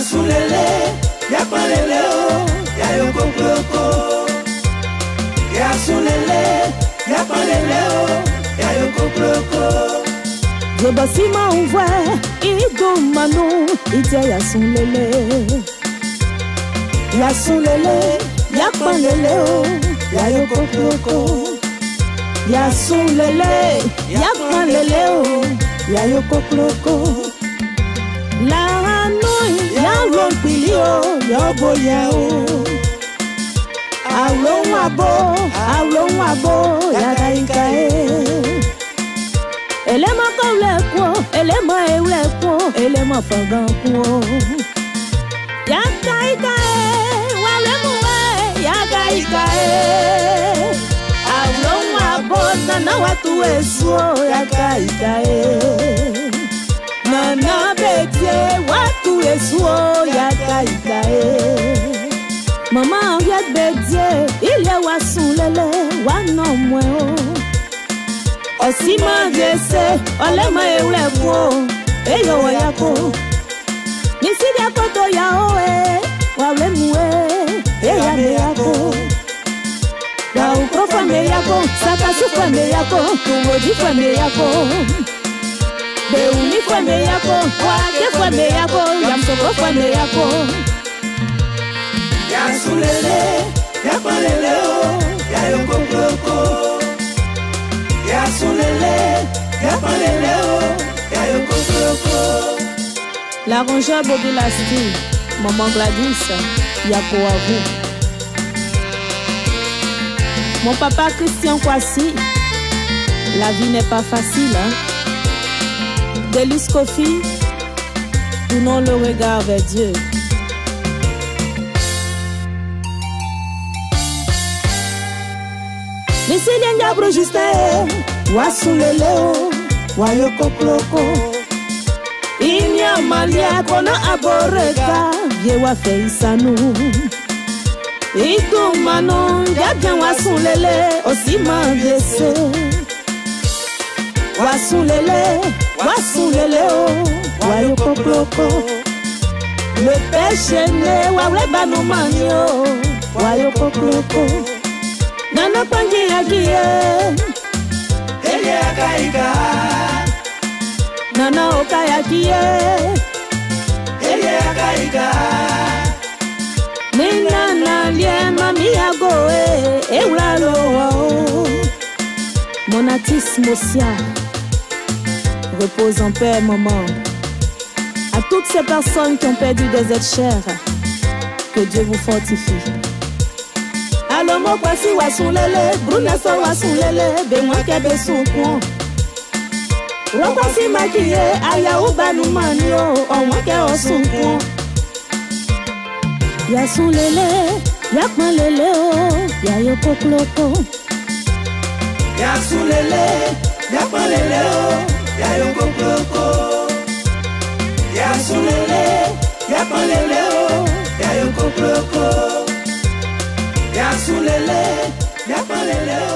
Yasulele, yapalele o, yayoko kloko. Yasulele, yapalele o, yayoko kloko. Zobasima uwe, ido manu, ite yasulele. Yasulele, yapalele o, yayoko kloko. Yasulele, yapalele o, yayoko kloko. La nuit, ya rompilio, yobo yao. Alon abo, ya daikae. Elema kawleko, elema ewleko, elema faganko. Ya daikae, walemwe, ya daikae. Alon abo, nana watu esuo, ya daikae. Nana bete watu esuo ya kaikae. Maman Henriette Bédier, il y a wasulele wanon mweo. Osima jese, olema ewleko, eyo wayako. Nisidi akoto ya oe, walemwe, eya meyako. Ya uko fame yako, sakasu fame yako, tumoji fame yako. Beuni fame yako, wake fame yako, yamsoko fame yako. Yasulele, yapalele o, yayoko kloko. Yasulele, yapalele o, yayoko kloko. L'arrangeur Bobby Lasty, Maman Gladys, yako à vous. Mon papa Christian Kwasi, la vie n'est pas facile, hein? Délice Kofi, tournons le regard vers Dieu. Missile Ndiabro Justin, Wasuleleo, Wayoko Kloko. Inya Malia Kona Aboreka, Viewa Feisanu. Itumano, Yabien Wasulele, Osima Jesse. Wasulele, wasulele o, wayoko kloko. Le péché ne waweba no manio, wayoko kloko. Nana pangi agie, Ele akaika. nana okayakie, Ele akaika. nina lie mami agoe, ewlalo o. Monatis Mosia. Repose en paix, maman. À toutes ces personnes qui ont perdu des êtres chers, que Dieu vous fortifie. Alomo kwasi wasulele, bruneso wasulele, benwa kebe sunkwo. Rokwasi makiye, aya ubanu manyo, onwake osunkwo. Yasulele, yakmalele o, yayoko kloko. Yasulele, yapalele o, yayoko kloko. Yasulele, yapalele o, yayoko kloko. Yasulele, yapalele o.